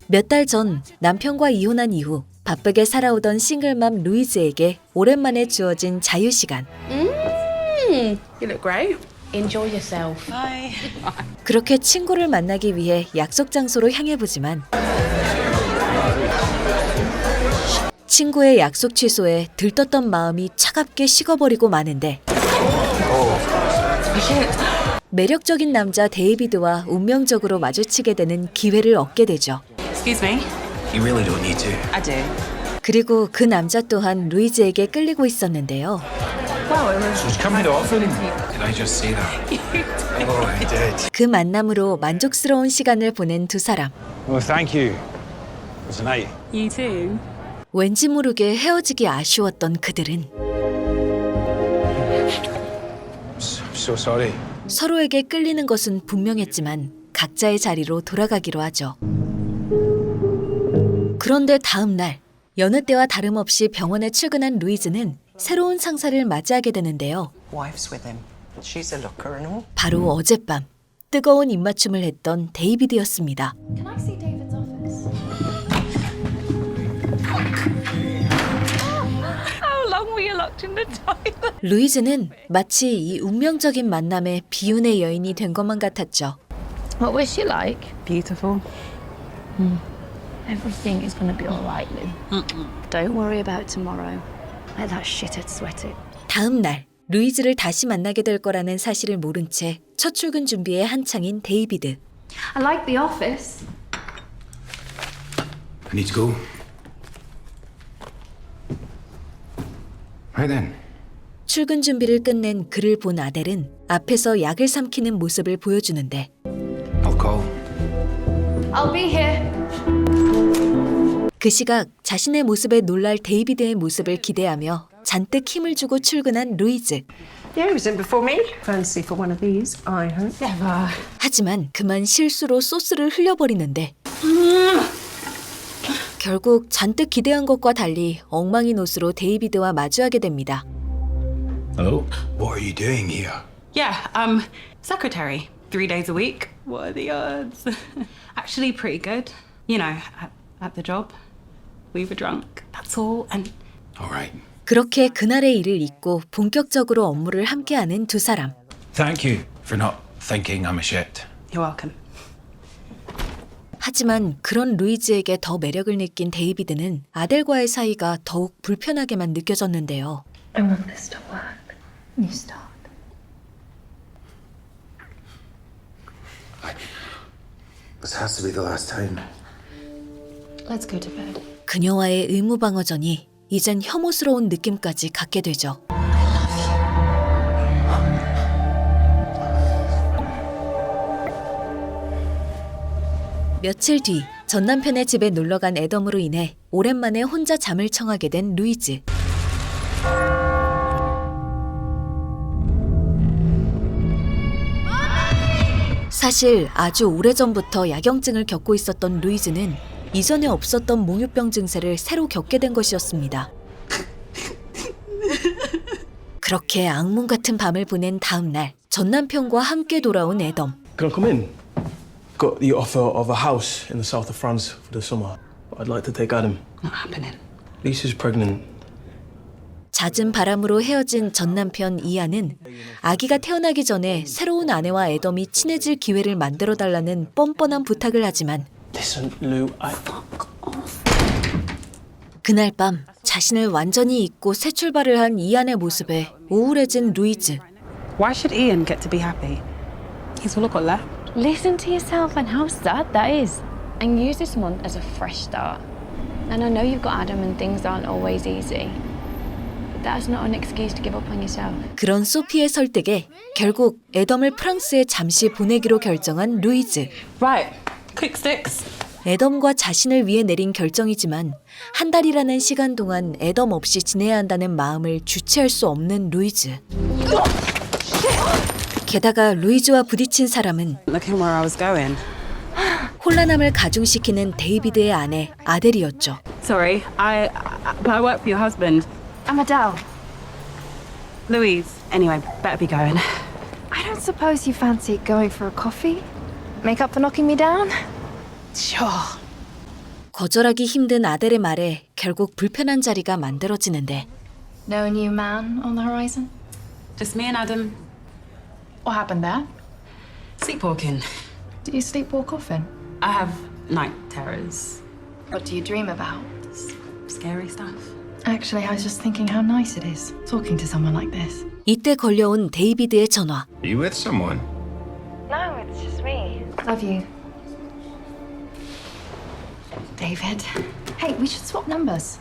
몇 달 전 남편과 이혼한 이후 바쁘게 살아오던 싱글맘 루이즈에게 오랜만에 주어진 자유시간. You look great. Enjoy yourself. Bye. 그렇게 친구를 만나기 위해 약속 장소로 향해보지만 친구의 약속 취소에 들떴던 마음이 차갑게 식어버리고 마는데 매력적인 남자 데이비드와 운명적으로 마주치게 되는 기회를 얻게 되죠. Excuse me. You really don't need to. I do. 그리고 그 남자 또한 루이즈에게 끌리고 있었는데요. So it's coming often. Did I just say that? Oh, I did. 그 만남으로 만족스러운 시간을 보낸 두 사람. Well, thank you. For tonight. You too. 왠지 모르게 헤어지기 아쉬웠던 그들은 I'm so sorry. 서로에게 끌리는 것은 분명했지만 각자의 자리로 돌아가기로 하죠. 그런데 다음 날 여느 때와 다름없이 병원에 출근한 루이즈는 새로운 상사를 맞이하게 되는데요. Wife's with him. She's a looker and all. 바로 어젯밤 뜨거운 입맞춤을 했던 데이비드였습니다. Can I see David's office? How long were you locked in the toilet? 루이즈는 마치 이 운명적인 만남의 비운의 여인이 된 것만 같았죠. What was she like? Beautiful. Everything is gonna be alright, Lou. Don't worry about tomorrow. Let that shithead sweat it. 다음 날 루이즈를 다시 만나게 될 거라는 사실을 모른 채 첫 출근 준비에 한창인 데이비드. I like the office. I need to go. Right then. 출근 준비를 끝낸 그를 본 아델은 앞에서 약을 삼키는 모습을 보여주는데 I'll call. I'll be here. 그 시각 자신의 모습에 놀랄 데이비드의 모습을 기대하며 잔뜩 힘을 주고 출근한 루이즈. Yeah, he was in before me. Fancy for one of these, I hope. Never. 하지만 그만 실수로 소스를 흘려버리는데 결국 잔뜩 기대한 것과 달리 엉망인 옷으로 데이비드와 마주하게 됩니다. Hello? What are you doing here? Yeah, secretary. 3 days a week. What are the odds? Actually, pretty good. You know, at the job, we were drunk. That's all. And All right. 그렇게 그날의 일을 잊고 본격적으로 업무를 함께하는 두 사람. Thank you for not thinking I'm a shit. you're welcome. 하지만 그런 루이즈에게 더 매력을 느낀 데이비드는 아델과의 사이가 더욱 불편하게만 느껴졌는데요. I want this to work. You start. This has to be the last time. Let's go to bed. 그녀와의 의무방어전이 이젠 혐오스러운 느낌까지 갖게 되죠. 며칠 뒤 전 남편의 집에 놀러간 애덤으로 인해 오랜만에 혼자 잠을 청하게 된 루이즈. 사실 아주 오래전부터 야경증을 겪고 있었던 루이즈는 이전에 없었던 몽유병 증세를 새로 겪게 된 것이었습니다. 그렇게 악몽 같은 밤을 보낸 다음 날 전 남편과 함께 돌아온 애덤. Can I come in? Got the offer of a house in the south of France for the summer. I'd like to take Adam. Not happening. Lisa's pregnant. 잦은 바람으로 헤어진 전 남편 이안은 아기가 태어나기 전에 새로운 아내와 애덤이 친해질 기회를 만들어달라는 뻔뻔한 부탁을 하지만 Listen, Lou, 그날 밤 자신을 완전히 잊고 새 출발을 한 이안의 모습에 우울해진 루이즈. Why should Ian get to be happy? He's all I've got left. Listen to yourself and how sad that is. And use this month as a fresh start. And I know you've got Adam and things aren't always easy. But that's not an excuse to give up on yourself. 그런 소피의 설득에 결국 애덤을 프랑스에 잠시 보내기로 결정한 루이즈. Right. Quick sticks. 애덤과 자신을 위해 내린 결정이지만 한 달이라는 시간 동안 애덤 없이 지내야 한다는 마음을 주체할 수 없는 루이즈. 게다가 루이즈와 부딪힌 사람은 Looking where I was going. 혼란함을 가중시키는 데이비드의 아내 아델이었죠. Sorry, I work for your husband. I'm Adele. Louise. Anyway, better be going. I don't suppose you fancy going for a coffee? Make up for knocking me down? Sure. 거절하기 힘든 아델의 말에 결국 불편한 자리가 만들어지는데 No new man on the horizon? Just me and Adam. What happened there? Sleepwalking. Do you sleepwalk often? I have night terrors. What do you dream about? Scary stuff. Actually, I was just thinking how nice it is talking to someone like this. 이때 걸려온 데이비드의 전화. Are you with someone? No, it's just me. Love you. David. Hey, we should swap numbers.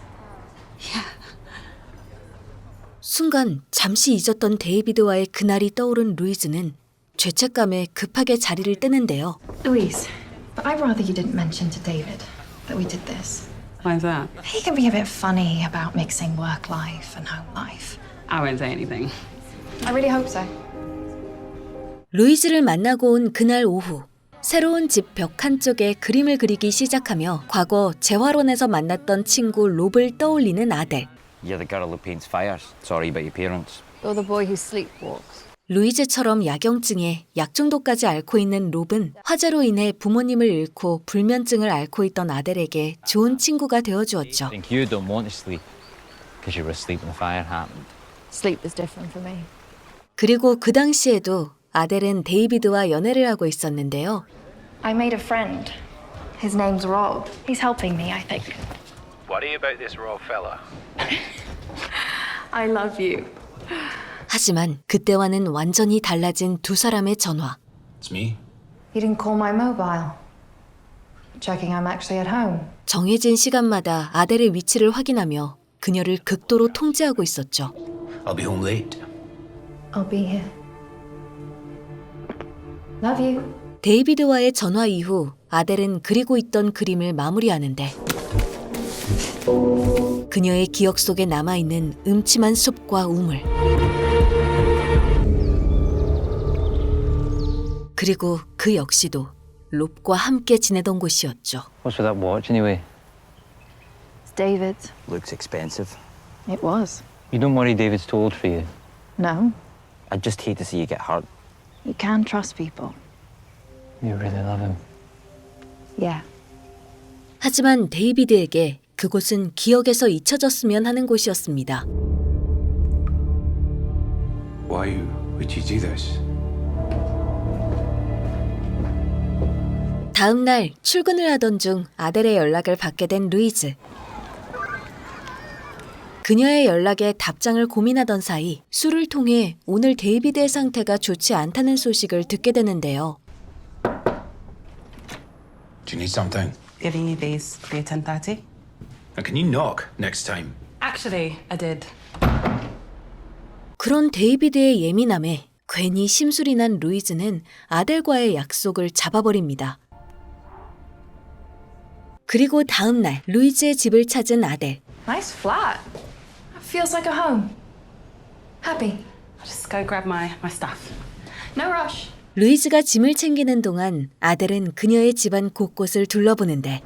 순간 잠시 잊었던 데이비드와의 그날이 떠오른 루이즈는 죄책감에 급하게 자리를 뜨는데요. Louise, but I'd rather you didn't mention to David that we did this. Why is that? He can be a bit funny about mixing work life and home life. I won't say anything. I really hope so. 루이즈를 만나고 온 그날 오후 새로운 집 벽 한쪽에 그림을 그리기 시작하며 과거 재활원에서 만났던 친구 롭을 떠올리는 아델. You're the girl who paints fires. Sorry about your parents. Or the boy who sleepwalks. 루이즈처럼 야경증에 약중독까지 앓고 있는 롭은 화재로 인해 부모님을 잃고 불면증을 앓고 있던 아델에게 좋은 친구가 되어주었죠. I think you don't want to sleep because you were asleep when the fire happened. Sleep is different for me. 그리고 그 당시에도 아델은 데이비드와 연애를 하고 있었는데요. I made a friend. His name's Rob. He's helping me, I think. What are you about this raw fella? I love you. 하지만 그때와는 완전히 달라진 두 사람의 전화. It's me. You didn't call my mobile. Checking I'm actually at home. 정해진 시간마다 아델의 위치를 확인하며 그녀를 극도로 통제하고 있었죠. I'll be home late. I'll be here. Love you. 데이비드와의 전화 이후 아델은 그리고 있던 그림을 마무리하는데 그녀의 기억 속에 남아있는 음침한 숲과 우물 그리고 그 역시도 롭과 함께 지내던 곳이었죠. What's with that watch anyway? It's David's. Looks expensive. It was. You don't worry David's too old for you. No, I'd just hate to see you get hurt. you can trust people. You really love him. Yeah. 하지만 데이비드에게 그곳은 기억에서 잊혀졌으면 하는 곳이었습니다. Why would you do this? 다음 날 출근을 하던 중 아델의 연락을 받게 된 루이즈. 그녀의 연락에 답장을 고민하던 사이 술을 통해 오늘 데이비드의 상태가 좋지 않다는 소식을 듣게 되는데요. Do you need something? Giving you these for your 10:30? And can you knock next time? Actually, I did. 그런 데이비드의 예민함에 괜히 심술이 난 루이즈는 아델과의 약속을 잡아버립니다. 그리고 다음 날 루이즈의 집을 찾은 아델. Nice flat. Feels like a home. Happy. I'll just go grab my stuff. No rush. 루이즈가 짐을 챙기는 동안 아델은 그녀의 집안 곳곳을 둘러보는데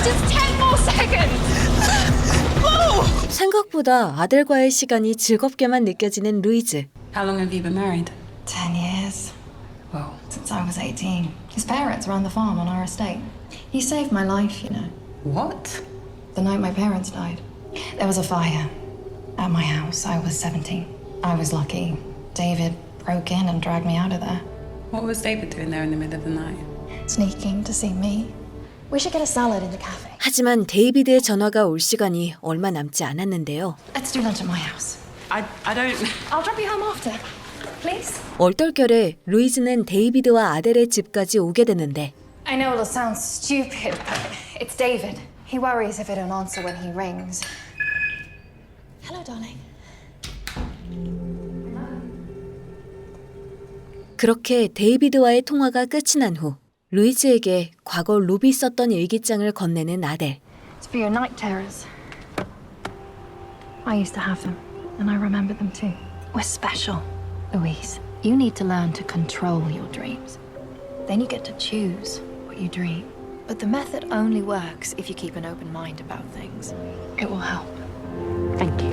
Just 10 more seconds. 생각보다 아델과의 시간이 즐겁게만 느껴지는 루이즈. How long have you been married? 10 years. Whoa. Since I was 18. His parents ran the farm on our estate. He saved my life, you know. What? The night my parents died. There was a fire at my house. I was 17. I was lucky. David broke in and dragged me out of there. What was David doing there in the middle of the night? Sneaking to see me. We should get a salad in the cafe. 하지만 데이비드의 전화가 올 시간이 얼마 남지 않았는데요. Let's do lunch at my house. I don't... I'll drop you home after. Please? 얼떨결에 루이즈는 데이비드와 아델의 집까지 오게 되는데 I know it'll sound stupid, but it's David. He worries if I don't answer when he rings. Hello, darling. 그렇게 데이비드와의 통화가 끝이 난 후 루이즈에게 과거 롭이 썼던 일기장을 건네는 아델. It's for your night terrors. I used to have them, and I remember them too. We're special. Louise, you need to learn to control your dreams. Then you get to choose what you dream. But the method only works if you keep an open mind about things. It will help. Thank you.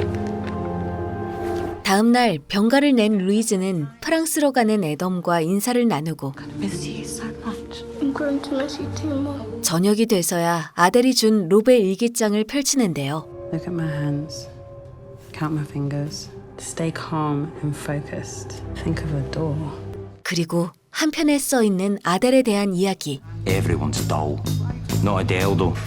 다음 날 병가를 낸 루이즈는 프랑스로 가는 애덤과 인사를 나누고 Miss you so much. I'm going to miss you too, Mum. 저녁이 돼서야 아델이 준 롭의 일기장을 펼치는데요. Look at my hands. Count my fingers. Stay calm and focused. Think of a door. 그리고 한편에 써 있는 아델에 대한 이야기. Everyone's dull. Not Adele, though.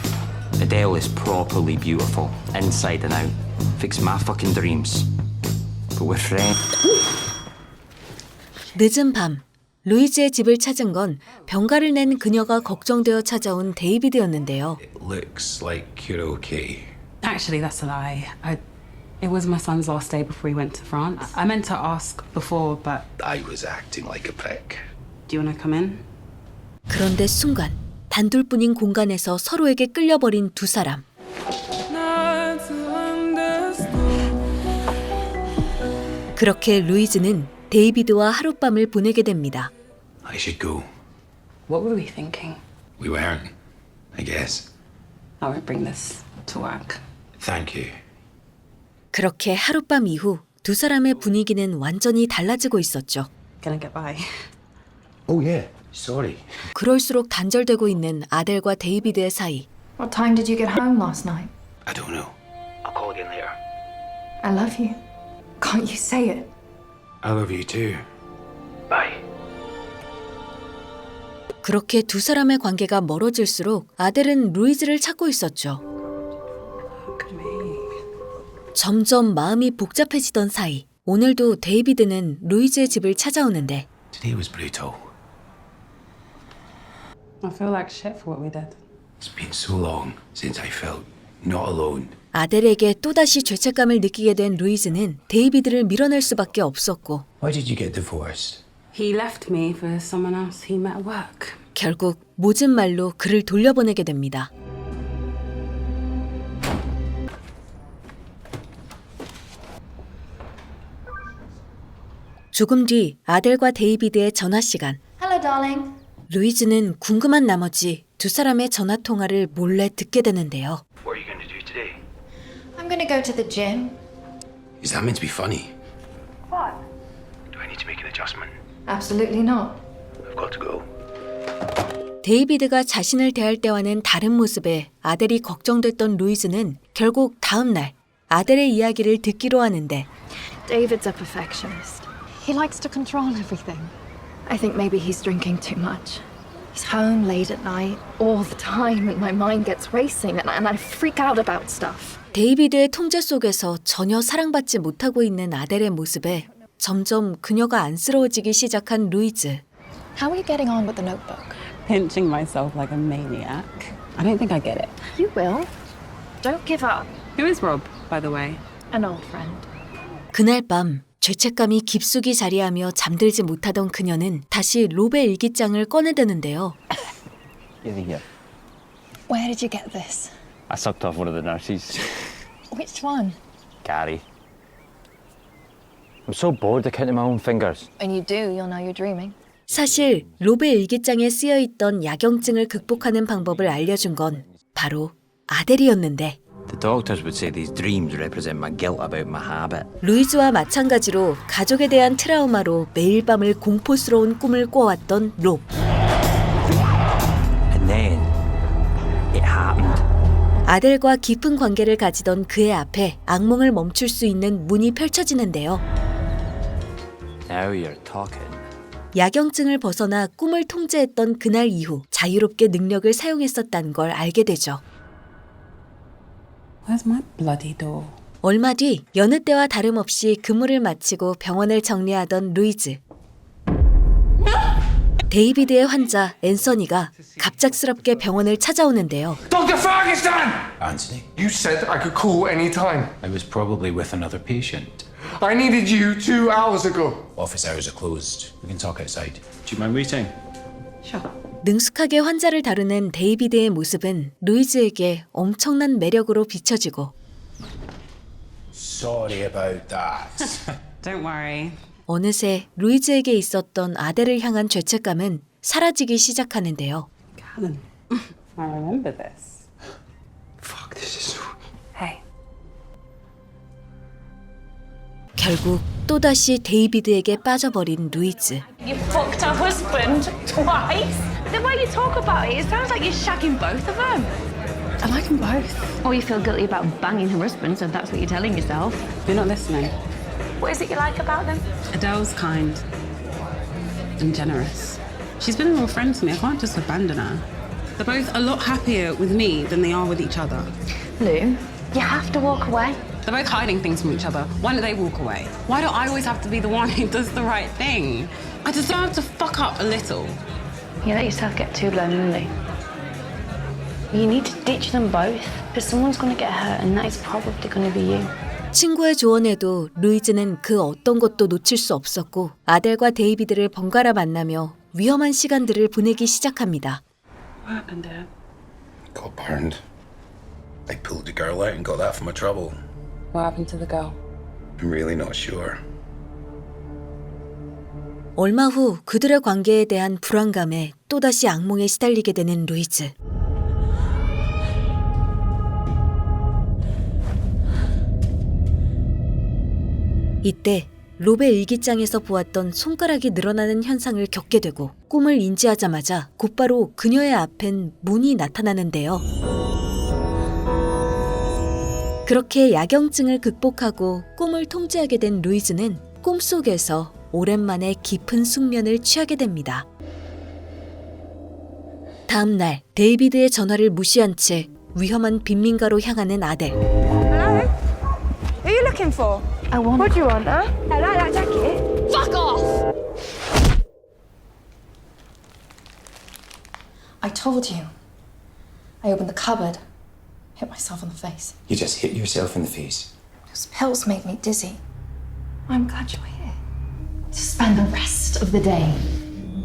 Adele is properly beautiful, inside and out. Fix my fucking dreams. But we're friends. 늦은 밤, 루이즈의 집을 찾은 건 병가를 낸 그녀가 걱정되어 찾아온 데이비드였는데요. It looks like you're okay. Actually, that's a lie. It was my son's last day before he went to France. I meant to ask before, but I was acting like a prick. do you want to come in? 그런데 순간 단둘뿐인 공간에서 서로에게 끌려버린 두 사람. 그렇게 루이즈는 데이비드와 하룻밤을 보내게 됩니다. I should go. What were we thinking? We weren't, I guess. I won't bring this to work. Thank you. 그렇게 하룻밤 이후 두 사람의 분위기는 완전히 달라지고 있었죠. Gonna get by. Oh, yeah. Sorry. 그럴수록 단절되고 있는 아델과 데이비드의 사이. What time did you get home last night? I don't know. I'll call again later. I love you. Can't you say it? I love you too. Bye. 그렇게 두 사람의 관계가 멀어질수록 아델은 루이즈를 찾고 있었죠. Look at me. 점점 마음이 복잡해지던 사이 오늘도 데이비드는 루이즈의 집을 찾아오는데 Today was brutal. I feel like shit for what we did. It's been so long since I felt not alone. 아델에게 또다시 죄책감을 느끼게 된 루이즈는 데이비드를 밀어낼 수밖에 없었고 Why did you get divorced? He left me for someone else he met at work. 결국 모진 말로 그를 돌려보내게 됩니다. 조금 뒤 아델과 데이비드의 전화 시간. Hello, darling. 루이즈는 궁금한 나머지 두 사람의 전화 통화를 몰래 듣게 되는데요. What are you going to do today? I'm gonna go to the gym. Is that meant to be funny? What? Do I need to make an adjustment? Absolutely not. I've got to go. 데이비드가 자신을 대할 때와는 다른 모습에 아델이 걱정됐던 루이즈는 결국 다음 날 아델의 이야기를 듣기로 하는데 David's a perfectionist. He likes to control everything. I think maybe he's drinking too much. He's home late at night, all the time, and my mind gets racing, and I freak out about stuff. 데이비드의 통제 속에서 전혀 사랑받지 못하고 있는 아델의 모습에 점점 그녀가 안쓰러워지기 시작한 루이즈. How are you getting on with the notebook? Pinching myself like a maniac. I don't think I get it. You will. Don't give up. Who is Rob, by the way? An old friend. 그날 밤 죄책감이 깊숙이 자리하며 잠들지 못하던 그녀는 다시 롭의 일기장을 꺼내드는데요. Give it here. Where did you get this? I sucked off one of the nurses. Which one? Gary. I'm so bored of counting my own fingers. When you do, you'll know you're dreaming. 사실 롭의 일기장에 쓰여있던 야경증을 극복하는 방법을 알려준 건 바로 아델이었는데 The doctors would say these dreams represent my guilt about my habit. 루이즈와 마찬가지로 가족에 대한 트라우마로 매일 밤을 공포스러운 꿈을 꿔왔던 롭. And then it happened. 아델과 깊은 관계를 가지던 그의 앞에 악몽을 멈출 수 있는 문이 펼쳐지는데요. Now you're talking. 야경증을 벗어나 꿈을 통제했던 그날 이후 자유롭게 능력을 사용했었다는 걸 알게 되죠. Where's my bloody door? 얼마 뒤 여느 때와 다름없이 근무를 마치고 병원을 정리하던 루이즈. 데이비드의 환자 앤서니가 갑작스럽게 병원을 찾아오는데요. Dr. Frankenstein! Anthony, You said I could call any time. I was probably with another patient. I needed you 2 hours ago. Office hours are closed. We can talk outside. Do you mind waiting? Sure. 능숙하게 환자를 다루는 데이비드의 모습은 루이즈에게 엄청난 매력으로 비춰지고 Sorry about that. Don't worry. 어느새 루이즈에게 있었던 아델을 향한 죄책감은 사라지기 시작하는데요. Callum, I remember this. Fuck, this is so... Hey. 결국 또다시 데이비드에게 빠져버린 루이즈. You fucked her husband twice. The way you talk about it, it sounds like you're shagging both of them. I like them both. Or you feel guilty about banging her husband, so that's what you're telling yourself. You're not listening. What is it you like about them? Adele's kind and generous. She's been a real friend to me. I can't just abandon her. They're both a lot happier with me than they are with each other. Lou, you have to walk away. They're both hiding things from each other. Why don't they walk away? Why do I always have to be the one who does the right thing? I deserve to fuck up a little. You let yourself get too lonely. You need to ditch them both, because someone's going to get hurt, and that is probably going to be you. 친구의 조언에도 루이즈는 그 어떤 것도 놓칠 수 없었고 아델과 데이비드를 번갈아 만나며 위험한 시간들을 보내기 시작합니다. What happened there? Got burned. I pulled the girl out and got that for my trouble. What happened to the girl? I'm really not sure. 얼마 후 그들의 관계에 대한 불안감에 또다시 악몽에 시달리게 되는 루이즈. 이때 롭의 일기장에서 보았던 손가락이 늘어나는 현상을 겪게 되고 꿈을 인지하자마자 곧바로 그녀의 앞엔 문이 나타나는데요. 그렇게 야경증을 극복하고 꿈을 통제하게 된 루이즈는 꿈속에서 오랜만에 깊은 숙면을 취하게 됩니다. 다음 날 데이비드의 전화를 무시한 채 위험한 빈민가로 향하는 아델. Hello? Who are you looking for? I want. What do you want, huh? I like that jacket. Fuck off! I told you. I opened the cupboard, hit myself in the face. You just hit yourself in the face. Those pills made me dizzy. I'm glad you're here. To spend the rest of the day.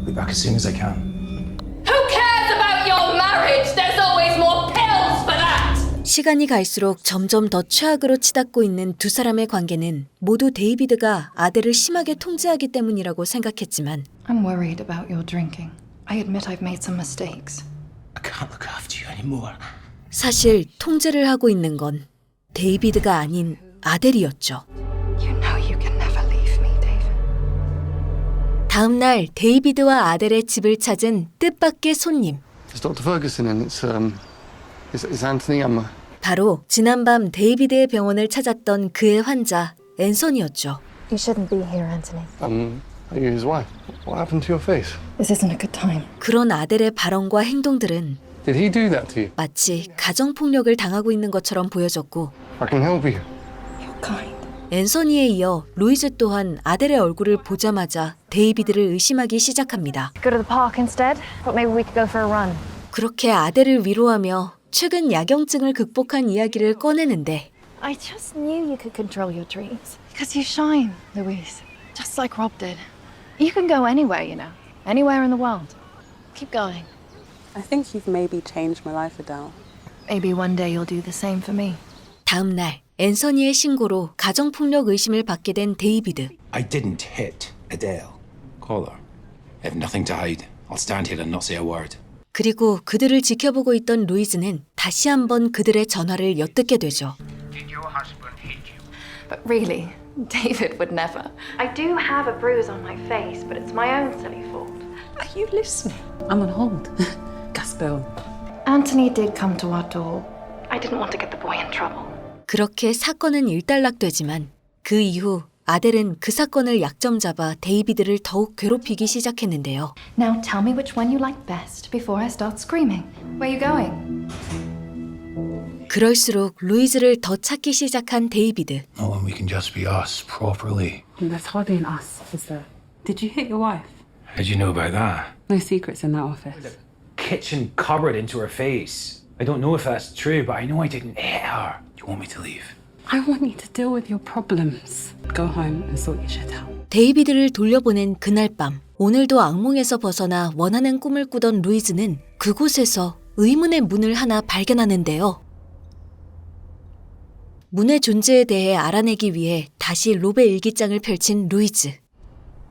Be back as soon as I can. Who cares about your marriage? There's always more pills for that! 시간이 갈수록 점점 더 최악으로 치닫고 있는 두 사람의 관계는 모두 데이비드가 아델을 심하게 통제하기 때문이라고 생각했지만 I'm worried about your drinking. I admit I've made some mistakes. I can't look after you anymore. 사실 통제를 하고 있는 건 데이비드가 아닌 아델이었죠. You know you can never leave me, David. 다음 날 데이비드와 아델의 집을 찾은 뜻밖의 손님. It's Dr. Ferguson and it's Anthony. 바로 지난밤 데이비드의 병원을 찾았던 그의 환자 앤서니였죠. You shouldn't be here, Anthony. Are you his wife? What happened to your face? This isn't a good time. 그런 아델의 발언과 행동들은 Did he do that to you? 마치 가정폭력을 당하고 있는 것처럼 보여졌고 I can help you. You're kind. 앤서니에 이어 루이즈 또한 아델의 얼굴을 보자마자 데이비드를 의심하기 시작합니다. Go to the park instead? But maybe we could go for a run. 그렇게 아델을 위로하며 최근 야경증을 극복한 이야기를 꺼내는데 I just knew you could control your dreams. Because you shine, Louise. Just like Rob did. You can go anywhere, you know. Anywhere in the world. Keep going. I think you've maybe changed my life, Adele. Maybe one day you'll do the same for me. 다음 날 앤서니의 신고로 가정폭력 의심을 받게 된 데이비드. I didn't hit Adele. Call her. I have nothing to hide. I'll stand here and not say a word. 그리고 그들을 지켜보고 있던 루이즈는 다시 한번 그들의 전화를 엿듣게 되죠. Did your husband hit you? But really, David would never. I do have a bruise on my face, but it's my own silly fault. Are you listening? I'm on hold. Gas bill. Anthony did come to our door. I didn't want to get the boy in trouble. 그렇게 사건은 일단락되지만 그 이후 아델은 그 사건을 약점 잡아 데이비드를 더욱 괴롭히기 시작했는데요. Now tell me which one you like best before I start screaming. Where are you going? 그럴수록 루이즈를 더 찾기 시작한 데이비드. Not when we can just be us properly. There's hardly an us, is there? Did you hit your wife? How'd you know about that? No secrets in that office. Kitchen cupboard into her face. I don't know if that's true, but I know I didn't hit her. Do you want me to leave? I want you to deal with your problems. Go home and sort your shit out. 데이비드를 돌려보낸 그날 밤, 오늘도 악몽에서 벗어나 원하는 꿈을 꾸던 루이즈는 그곳에서 의문의 문을 하나 발견하는데요. 문의 존재에 대해 알아내기 위해 다시 롭의 일기장을 펼친 루이즈.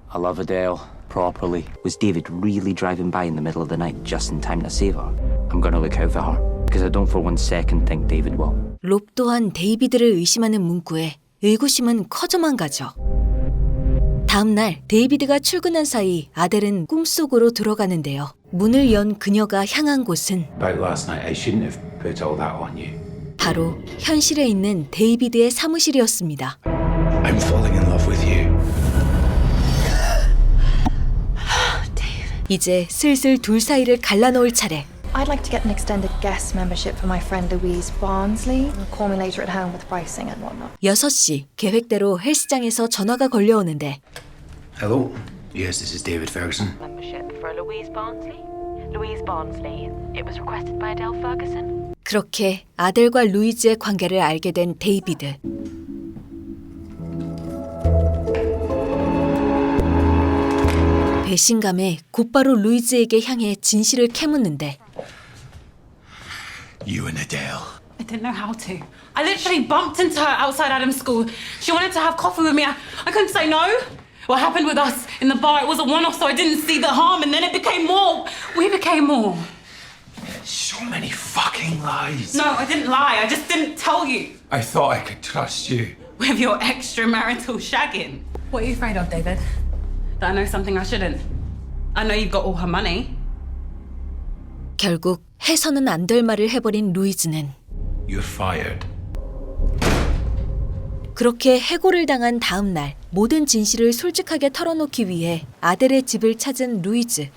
I love Adele properly. Was David really driving by in the middle of the night just in time to save her? I'm gonna look out for her because I don't for one second think David will. 롭 또한 데이비드를 의심하는 문구에 의구심은 커져만 가죠. 다음 날 데이비드가 출근한 사이 아델은 꿈속으로 들어가는데요. 문을 연 그녀가 향한 곳은 About last night, I shouldn't have put all that on you. 바로 현실에 있는 데이비드의 사무실이었습니다. I'm falling in love with you. 이제 슬슬 둘 사이를 갈라놓을 차례. I'd like to get an extended guest membership for my friend Louise Barnsley. Call me later at home with pricing and whatnot. 6시 계획대로 헬스장에서 전화가 걸려오는데 Hello? Yes, this is David Ferguson. Membership for Louise Barnsley? Louise Barnsley. It was requested by Adele Ferguson. 그렇게 아델과 루이즈의 관계를 알게 된 데이비드. 배신감에 곧바로 루이즈에게 향해 진실을 캐묻는데 You and Adele. I didn't know how to. I literally bumped into her outside Adam's school. She wanted to have coffee with me. I couldn't say no. What happened with us in the bar, it was a one-off, so I didn't see the harm, and then it became more. We became more. So many fucking lies. No, I didn't lie. I just didn't tell you. I thought I could trust you. With your extramarital shagging. What are you afraid of, David? That I know something I shouldn't? I know you've got all her money. 결국 해서는 안 될 말을 해버린 루이즈는 You're fired. 그렇게 해고를 당한 다음 날 모든 진실을 솔직하게 털어놓기 위해 아델의 집을 찾은 루이즈.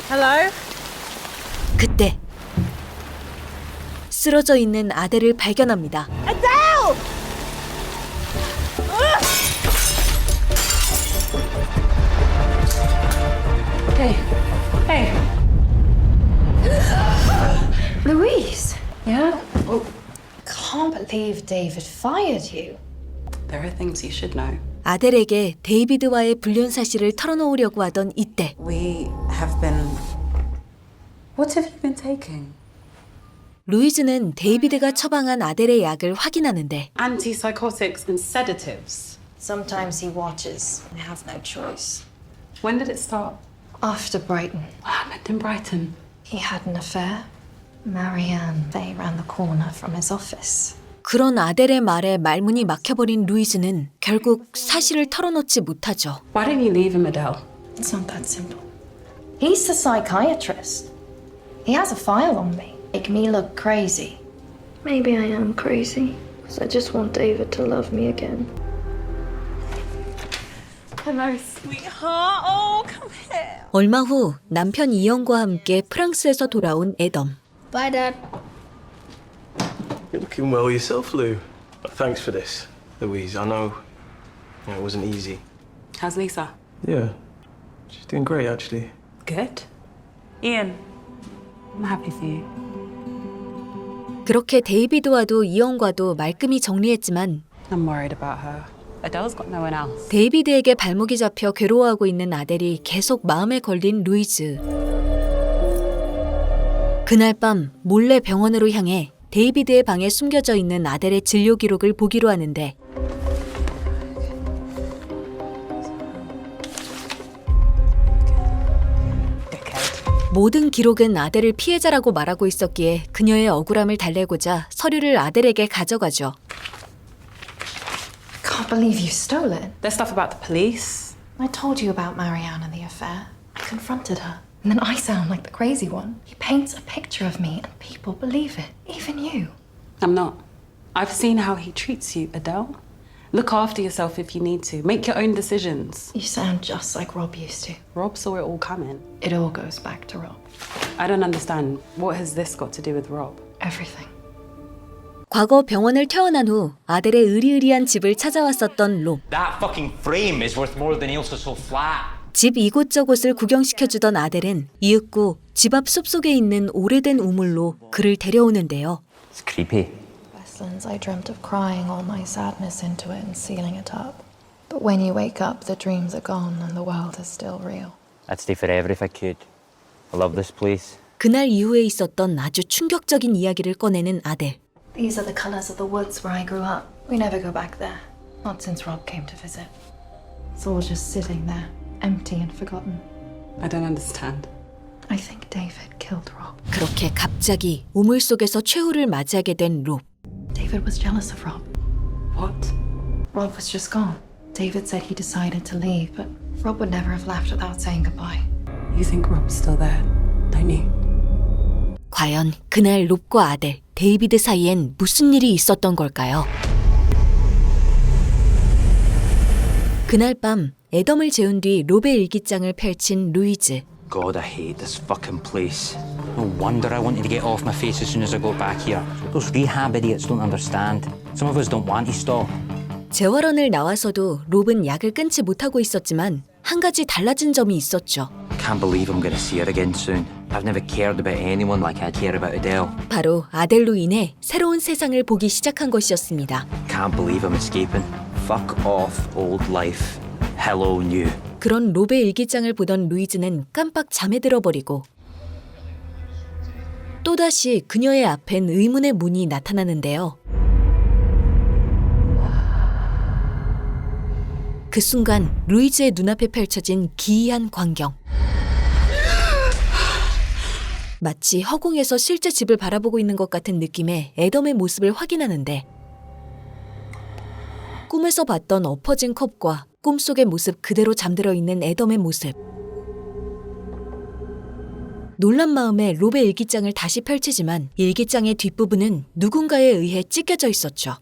Hello? 그때 쓰러져 있는 아델을 발견합니다. Adele! Hey. Louise! Yeah? Can't believe David fired you. There are things you should know. 아델에게 데이비드와의 불륜 사실을 털어놓으려고 하던 이때 We have been... What have you been taking? 루이즈는 데이비드가 처방한 아델의 약을 확인하는데 Antipsychotics and sedatives. Sometimes he watches. I have no choice. When did it start? After Brighton, What happened in Brighton? he had an affair. Marianne, they ran the corner from his office. 그런 아델의 말에 말문이 막혀버린 루이즈는 결국 사실을 털어놓지 못하죠. Why didn't you leave him, Adele? It's not that simple. He's the psychiatrist. He has a file on me. Make me look crazy. Maybe I am crazy, because I just want David to love me again. Hello, sweetheart. Oh, come here. 얼마 후 남편 이영과 함께 프랑스에서 돌아온 애덤. Bye, Dad. You're looking well yourself, Lou. Thanks for this, Louise. I know it wasn't easy. How's Lisa? Yeah, she's doing great, actually. Good. Ian, I'm happy for you. 그렇게 데이비드와도 이영과도 말끔히 정리했지만 I'm worried about her. Adele's got no one else. 데이비드에게 발목이 잡혀 괴로워하고 있는 아델이 계속 마음에 걸린 루이즈. 그날 밤 몰래 병원으로 향해 데이비드의 방에 숨겨져 있는 아델의 진료 기록을 보기로 하는데 모든 기록은 아델을 피해자라고 말하고 있었기에 그녀의 억울함을 달래고자 서류를 아델에게 가져가죠. Can't believe you stole it. There's stuff about the police. I told you about Marianne and the affair. I confronted her. And then I sound like the crazy one. He paints a picture of me and people believe it. Even you. I'm not. I've seen how he treats you, Adele. Look after yourself if you need to. Make your own decisions. You sound just like Rob used to. Rob saw it all coming. It all goes back to Rob. I don't understand. What has this got to do with Rob? Everything. 과거 병원을 퇴원한 후 아델의 의리의리한 집을 찾아왔었던 롬. That fucking frame is worth more than Ailsa so flat. 집 이곳저곳을 구경시켜주던 아델은 이윽고 집 앞 숲속에 있는 오래된 우물로 그를 데려오는데요. It's creepy. Westlands, I dreamt of crying all my sadness into it and sealing it up. But when you wake up, the dreams are gone and the world is still real. I'd stay forever if I could. I love this place. 그날 이후에 있었던 아주 충격적인 이야기를 꺼내는 아델. These are the colours of the woods where I grew up. We never go back there. Not since Rob came to visit. It's all just sitting there, empty and forgotten. I don't understand. I think David killed Rob. 그렇게 갑자기 우물 속에서 최후를 맞이하게 된 롭. David was jealous of Rob. What? Rob was just gone. David said he decided to leave, but Rob would never have left without saying goodbye. You think Rob's still there, don't you? 과연 그날 롭과 아델, 데이비드 사이엔 무슨 일이 있었던 걸까요? 그날 밤 애덤을 재운 뒤 롭의 일기장을 펼친 루이즈. God, I hate this fucking place. No wonder I wanted to get off my face as soon as I got back here. Those rehab idiots don't understand. Some of us don't want to stop. 재활원을 나와서도 롭은 약을 끊지 못하고 있었지만 한 가지 달라진 점이 있었죠. Can't believe I'm gonna see her again soon. I've never cared about anyone like I care about Adele. 바로 아델로 인해 새로운 세상을 보기 시작한 것이었습니다. Can't believe I'm escaping. Fuck off, old life. Hello, new. 그런 롭의 일기장을 보던 루이즈는 깜빡 잠에 들어버리고 또다시 그녀의 앞엔 의문의 문이 나타나는데요. 그 순간 루이즈의 눈앞에 펼쳐진 기이한 광경. 마치 허공에서 실제 집을 바라보고 있는 것 같은 느낌의 애덤의 모습을 확인하는데 꿈에서 봤던 엎어진 컵과 꿈속의 모습 그대로 잠들어 있는 애덤의 모습. 놀란 마음에 롭의 일기장을 다시 펼치지만 일기장의 뒷부분은 누군가에 의해 찢겨져 있었죠.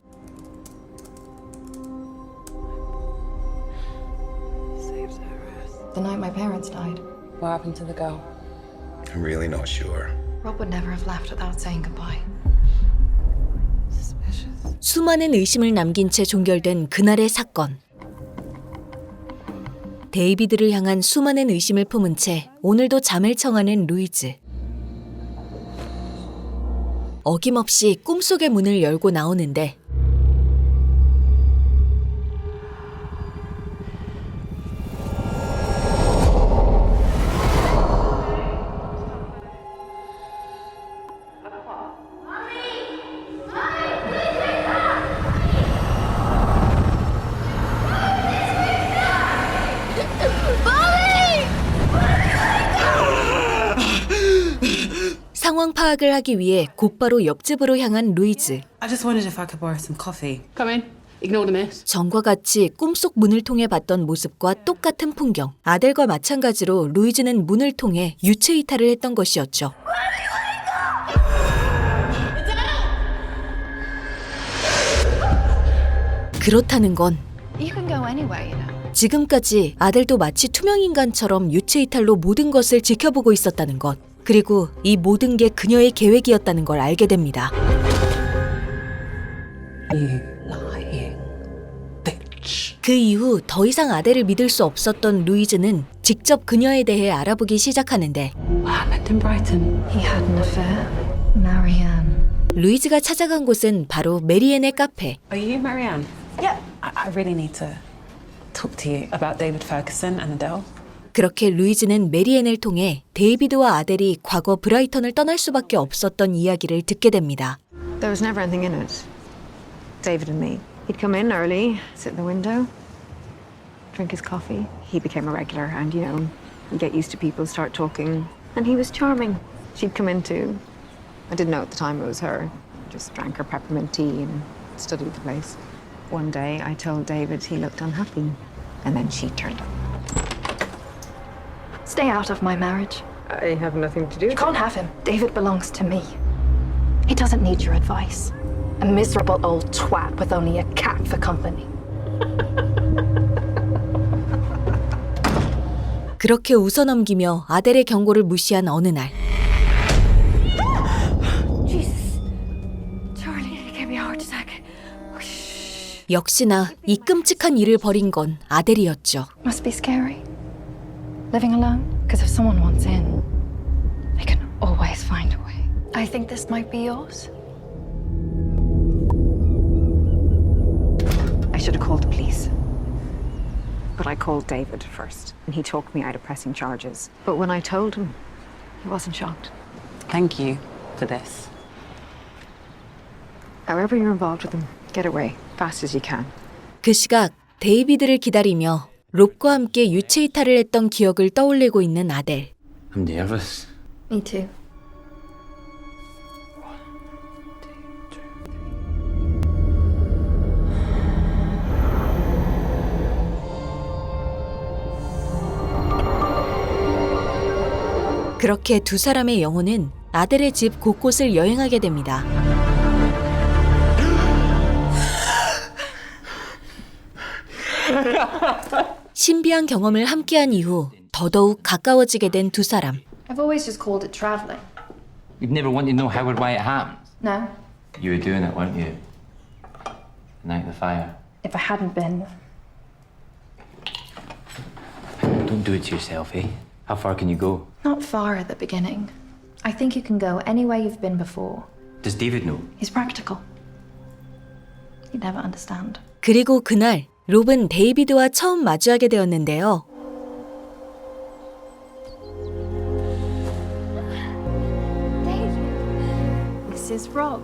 The night my parents died. What happened to the girl? I'm really not sure. Rob would never have left without saying goodbye. Suspicious. 수많은 의심을 남긴 채 종결된 그날의 사건. 데이비드를 향한 수많은 의심을 품은 채 오늘도 잠을 청하는 루이즈. 어김없이 꿈속의 문을 열고 나오는데 상황 파악을 하기 위해 곧바로 옆집으로 향한 루이즈. I just wondered if I could borrow some coffee. Come in. Ignore the mess. 전과 같이 꿈속 문을 통해 봤던 모습과 똑같은 풍경. 아델과 마찬가지로 루이즈는 문을 통해 유체 이탈을 했던 것이었죠. 그렇다는 건 You can go anywhere, you know. 지금까지 아델도 마치 투명인간처럼 유체 이탈로 모든 것을 지켜보고 있었다는 것. 그리고 이 모든 게 그녀의 계획이었다는 걸 알게 됩니다. You lying bitch. 그 이후 더 이상 아델을 믿을 수 없었던 루이즈는 직접 그녀에 대해 알아보기 시작하는데 What happened in Brighton? He had an affair. Marianne. 루이즈가 찾아간 곳은 바로 메리앤의 카페. Are you Marianne? Yeah. I really need to talk to you about David Ferguson and Adele. 그렇게 루이즈는 메리앤을 통해 데이비드와 아델이 과거 브라이턴을 떠날 수밖에 없었던 이야기를 듣게 됩니다. There was never anything in it. David and me. He'd come in early, sit in the window, drink his coffee. He became a regular and, you know, you get used to people, start talking. And he was charming. She'd come in too. I didn't know at the time it was her. Just drank her peppermint tea and studied the place. One day I told David he looked unhappy. And then she turned up. Stay out of my marriage. I have nothing to do with You can't have him. David belongs to me. He doesn't need your advice. A miserable old twat with only a cat for company. 그렇게 웃어넘기며 아델의 경고를 무시한 어느 날 Jesus. Charlie, he gave me a heart attack. 역시나 이 끔찍한 일을 벌인 건 아델이었죠. Must be scary. Living alone? Because if someone wants in, they can always find a way. I think this might be yours. I should have called the police. But I called David first, and he talked me out of pressing charges. But when I told him, he wasn't shocked. Thank you for this. However you're involved with him, get away, fast as you can. 그 시각 데이비드를 기다리며 롭과 함께 유체 이탈을 했던 기억을 떠올리고 있는 아델. I'm nervous. Me too. 그렇게 두 사람의 영혼은 아델의 집 곳곳을 여행하게 됩니다. 신비한 경험을 함께한 이후 더더욱 가까워지게 된 두 사람. I've always just called it traveling. You've never wanted to know how or why it happened. No, You were doing it, weren't you? The night of the fire. if I hadn't been. Don't do it to yourself, eh? How far can you go? Not far at the beginning. I think you can go anywhere you've been before. Does David know? He's practical. You'd never understand. 그리고 그날 롭은 데이비드와 처음 마주하게 되었는데요. This is Rob.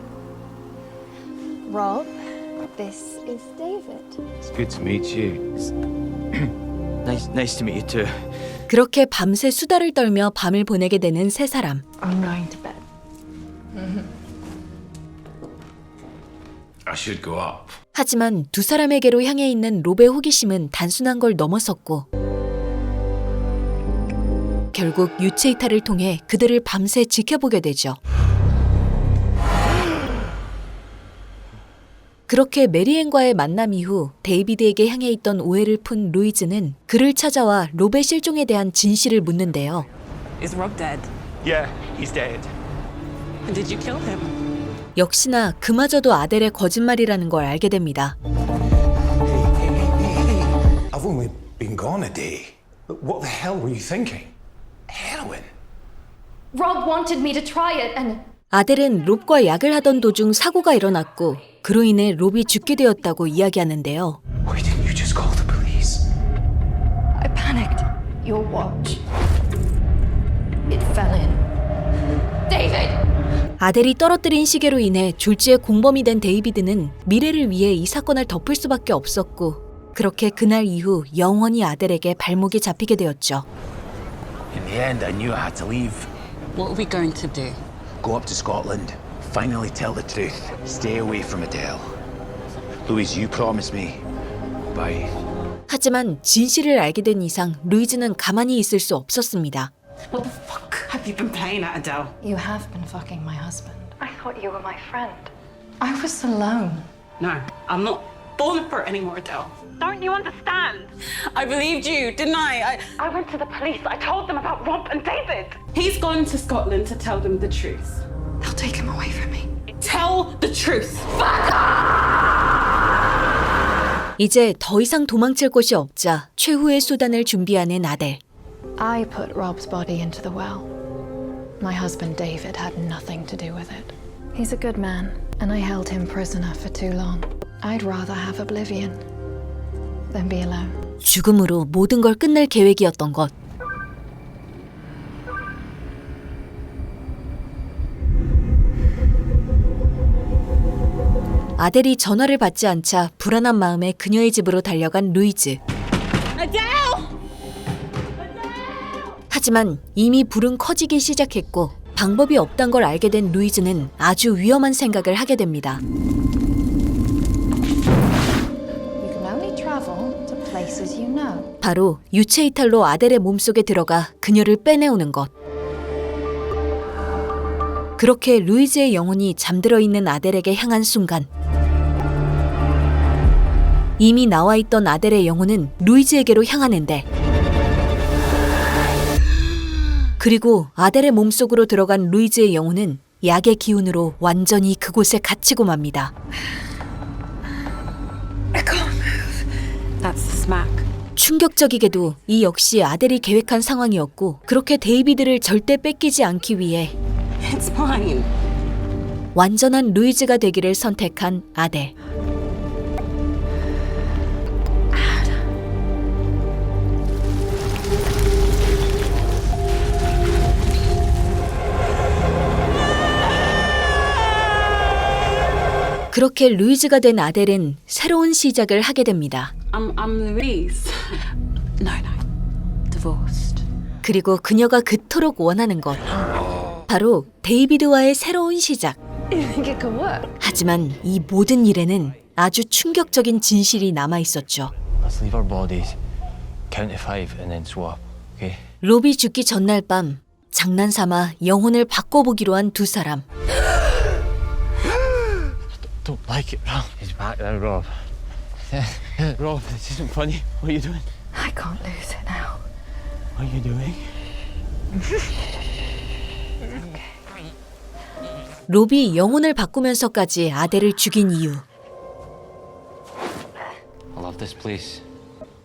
Rob, this is David. It's good to meet you. Nice to meet you too. 그렇게 밤새 수다를 떨며 밤을 보내게 되는 세 사람. I'm going to bed. I should go up. 하지만 두 사람에게로 향해 있는 롭의 호기심은 단순한 걸 넘어섰고 결국 유체 이탈을 통해 그들을 밤새 지켜보게 되죠. 그렇게 메리앤과의 만남 이후 데이비드에게 향해 있던 오해를 푼 루이즈는 그를 찾아와 롭의 실종에 대한 진실을 묻는데요. Is Rob dead? Yeah, he's dead. And did you kill him? 역시나 그마저도 아델의 거짓말이라는 걸 알게 됩니다. Hey. I've only been gone a day. What the hell were you thinking? Heroin? Rob wanted me to try it and 아델은 롭과 약을 하던 도중 사고가 일어났고 그로 인해 롭이 죽게 되었다고 이야기하는데요. Why didn't you just call the police? I panicked. Your watch. It fell in. David! 아델이 떨어뜨린 시계로 인해 졸지에 공범이 된 데이비드는 미래를 위해 이 사건을 덮을 수밖에 없었고 그렇게 그날 이후 영원히 아델에게 발목이 잡히게 되었죠. In the end, I knew I had to leave. What are we going to do? Go up to Scotland. Finally tell the truth. Stay away from Adele. Louise, you promised me. Bye. 하지만 진실을 알게 된 이상 루이즈는 가만히 있을 수 없었습니다. What the fuck have you been playing at, Adele? You have been fucking my husband. I thought you were my friend. I was alone. No, I'm not falling for it anymore, Adele. Don't you understand? I believed you, didn't I? I went to the police. I told them about Rob and David. He's gone to Scotland to tell them the truth. They'll take him away from me. Tell the truth. 이제 더 이상 도망칠 곳이 없자 최후의 수단을 준비하는 아델. I put Rob's body into the well. My husband David had nothing to do with it. He's a good man, and I held him prisoner for too long. I'd rather have oblivion than be alone. 죽음으로 모든 걸 끝낼 계획이었던 것. 아델이 전화를 받지 않자 불안한 마음에 그녀의 집으로 달려간 루이즈. 하지만 이미 불은 커지기 시작했고 방법이 없단 걸 알게 된 루이즈는 아주 위험한 생각을 하게 됩니다. You can only travel to places you know. 바로 유체 이탈로 아델의 몸속에 들어가 그녀를 빼내오는 것. 그렇게 루이즈의 영혼이 잠들어 있는 아델에게 향한 순간 이미 나와 있던 아델의 영혼은 루이즈에게로 향하는데 그리고 아델의 몸속으로 들어간 루이즈의 영혼은 약의 기운으로 완전히 그곳에 갇히고 맙니다. That's the smack. 충격적이게도 이 역시 아델이 계획한 상황이었고 그렇게 데이비드를 절대 뺏기지 않기 위해 It's mine. 완전한 루이즈가 되기를 선택한 아델. 그렇게 루이즈가 된 아델은 새로운 시작을 하게 됩니다. I'm Louise. No. Divorced. 그리고 그녀가 그토록 원하는 것. Oh, 바로 데이비드와의 새로운 시작. You think it could work? 하지만 이 모든 일에는 아주 충격적인 진실이 남아 있었죠. Let's leave our bodies, count to 5 and then swap, okay? 로비 죽기 전날 밤 장난삼아 영혼을 바꿔보기로 한 두 사람. Don't like it, Rob. He's back there, Rob. Rob, this isn't funny. What are you doing? I can't lose it now. What are you doing? 로비 영혼을 바꾸면서까지 아델을 죽인 이유. I love this place.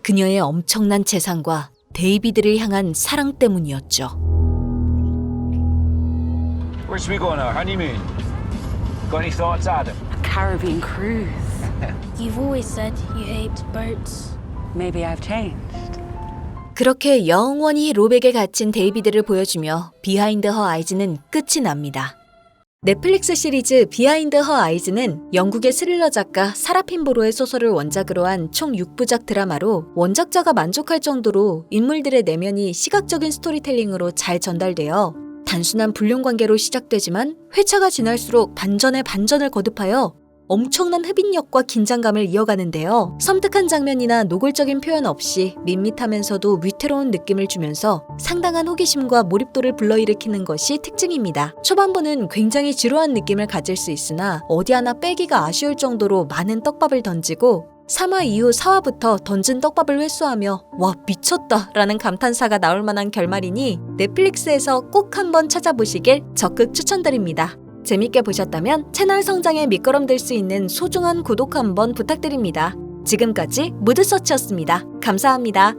그녀의 엄청난 재산과 데이비드를 향한 사랑 때문이었죠. Where should we go on our honeymoon? Got any thoughts, Adam? A Caribbean cruise. You've always said you hate boats. Maybe I've changed. 그렇게 영원히 로백에 갇힌 데이비드를 보여주며 비하인드 허 아이즈는 끝이 납니다. 넷플릭스 시리즈 비하인드 허 아이즈는 영국의 스릴러 작가 사라 핀보로의 소설을 원작으로 한 총 6부작 드라마로 원작자가 만족할 정도로 인물들의 내면이 시각적인 스토리텔링으로 잘 전달되어 단순한 불륜 관계로 시작되지만 회차가 지날수록 반전에 반전을 거듭하여 엄청난 흡인력과 긴장감을 이어가는데요. 섬뜩한 장면이나 노골적인 표현 없이 밋밋하면서도 위태로운 느낌을 주면서 상당한 호기심과 몰입도를 불러일으키는 것이 특징입니다. 초반부는 굉장히 지루한 느낌을 가질 수 있으나 어디 하나 빼기가 아쉬울 정도로 많은 떡밥을 던지고 3화 이후 4화부터 던진 떡밥을 회수하며 와 미쳤다 라는 감탄사가 나올 만한 결말이니 넷플릭스에서 꼭 한번 찾아보시길 적극 추천드립니다. 재밌게 보셨다면 채널 성장에 밑거름 될 수 있는 소중한 구독 한번 부탁드립니다. 지금까지 무드서치였습니다. 감사합니다.